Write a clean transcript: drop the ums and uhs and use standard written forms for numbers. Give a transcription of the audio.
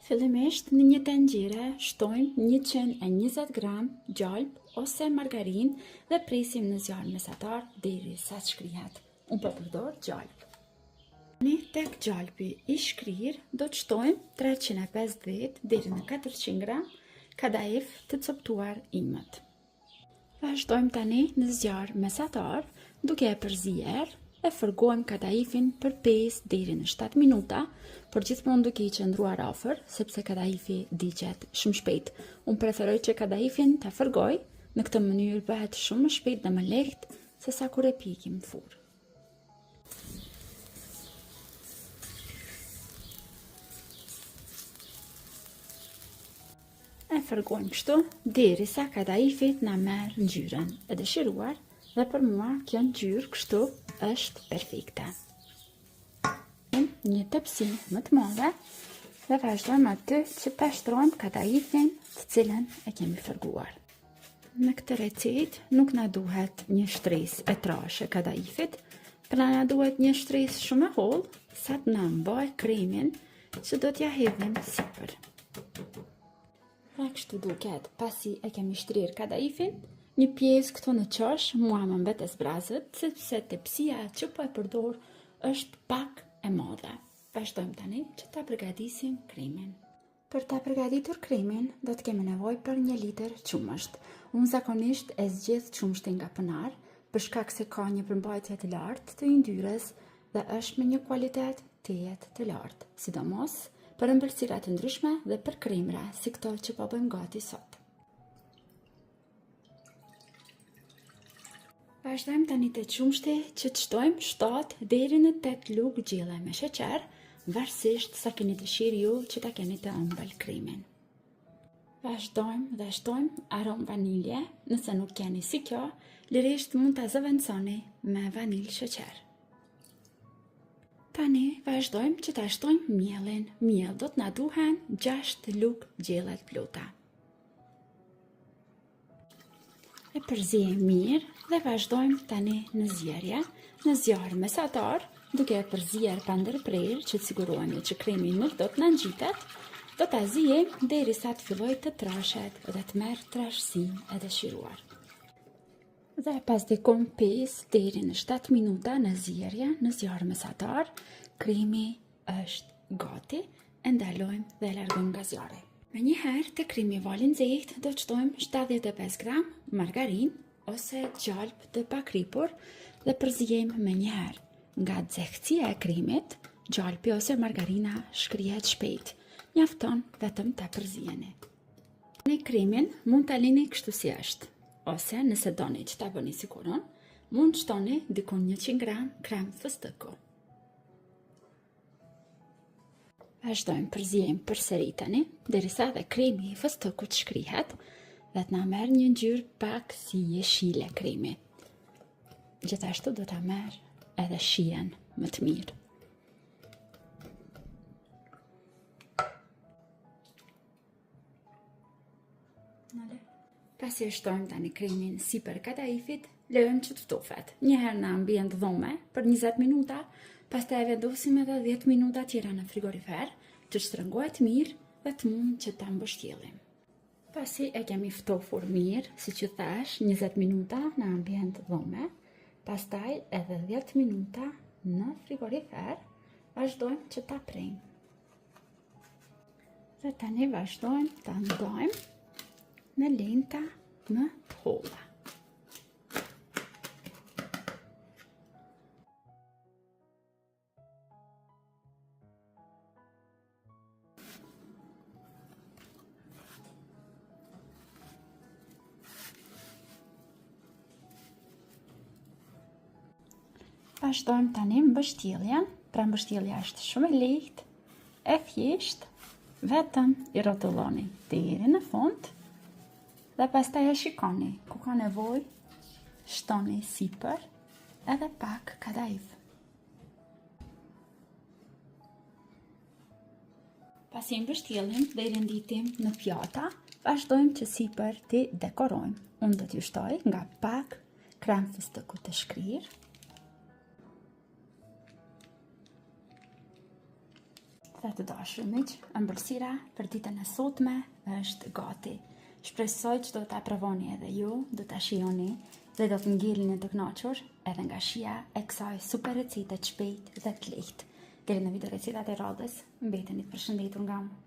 Fillimisht në një tenxhere shtojmë 120 gram gjalp ose margarin dhe presim në zjarr mesatar derisa të shkrihet. Unë po përdor gjalp. Tani tek gjalpi i shkrir do të shtojmë 350 deri në 400 gram kadajif të coptuar imët. Vazhdojmë tani në zjarr mesatar duke e përzier e fërgojmë kadajifin për 5 deri në 7 minuta, por gjithmonë duke i qëndruar afër, sepse kadaifi digjet shumë shpejt. Unë preferoj që kadaifin ta fërgoj, në këtë mënyrë bëhet shumë më shpejt dhe më lehtë se sa kur e pikim në furrë. E fërgojmë kështu derisa kadaifi na merr ngjyrën e dëshiruar dhe për mua kjo ngjyrë kështu është perfekte. Një tepsi më të madhe dhe vazhdojmë aty që ta shtrojmë kadaifin të cilën e kemi fërguar. Në këtë recetë nuk na duhet një shtresë e trashë e kadaifit, por na duhet një shtresë shumë e hollë sa të na mbajë kremin që do t'ja hedhim sipër. Dhe kështu duket, pasi e kemi shtrirë kadaifin, një pjesë këtu në qosh mua më mbet e zbrazët, sepse tepsia që po e përdor është pak e madhe. Vazhdojmë tani që ta përgatisim kremin. Për ta përgatitur kremin, do të kemi nevojë për 1 litër qumësht. Unë zakonisht e zgjedh qumshtin nga pënar, për shkak se ka një përmbajtje të lartë të yndyrës dhe është me një kualitet të jetë të lartë, sidomos për ëmbëlsira të ndryshme dhe për kremra si këto që po bëjmë gati sot. Vazhdojmë tani te qumshti që të shtojmë 7 deri në 8 lugë gjelle me sheqer, varësisht sa keni dëshirë ju që ta keni të ëmbël kremin. Vazhdojmë dhe shtojmë aromë vanilje, nëse nuk keni si kjo, lirisht mund ta zëvendësoni me vanilë sheqer. Tani vazhdojmë që ta shtojmë mielin. Miell do të na duhen 6 lugë gjelle të plota. E përziejmë mirë dhe vazhdojmë tani në zjerje, në zjarr mesatar, duke e përzier pa ndërprerje që të sigurohemi që kremi nuk do të na ngjitet. Do ta zijejmë derisa të fillojë të trashet dhe të merr trashësinë e dëshiruar. Dhe pas dikom 5 deri në 7 minuta në zjerje, në zjarr mesatar, kremi është gati, e ndalojmë dhe e largojmë nga zjarri. Menjëherë te kremi val i nxehtë do të shtojmë 75 gram margarin ose gjalp të pakripur dhe përzijejmë menjëherë. Nga nxehtësia e kremit, gjalpi ose margarina shkrihet shpejt. Mjafton vetëm ta përzijeni. Në kremin mund ta lini kështu si është, ose nëse doni që ta bëni siguron, mund shtoni dikon 100 gram krem fëstëku. Vazhdojmë përzijejmë përsëri tani, derisa dhe kremi i fëstëkut shkrihet dhe të na merr një ngjyrë pak si jeshile kremi. Gjithashtu do ta merr edhe shijen më të mirë. Pasi e shtojmë tani kremin sipër kadaifit, lejojmë që të ftofet. Njëherë në ambient dhome për 20 minuta, pastaj e vendosim edhe 10 minuta tjera në frigorifer, që shtrëngohet mirë dhe të mund që ta mbështjellim. Pasi e kemi ftofur mirë, siç ju thash, 20 minuta në ambient dhome, pastaj edhe 10 minuta në frigorifer, vazhdojmë që ta prejmë. Dhe tani vazhdojmë ta ndajmë në lenta më të holla. Vazhdojmë tani mbështjelljen. Pra mbështjellja është shumë e lehtë, e thjeshtë, vetëm i rrotulloni deri në fund. Dhe pastaj e shikoni, ku ka nevojë, shtoni sipër edhe pak kadaif. Pasi mbështjellim dhe i renditim në pjata, vazhdojmë që sipër t'i dekorojmë. Unë do t'ju shtoj nga pak krem fëstëku të shkrirë. Dhe të dashur miq, ëmbëlsira për ditën e sotme është gati. Shpresoj që do ta provoni edhe ju, do ta shijoni dhe do të ngjelini të kënaqur edhe nga shija e kësaj super recete të shpejtë dhe të lehtë. Deri në video recetat e radhës, mbeteni të përshëndetur nga unë.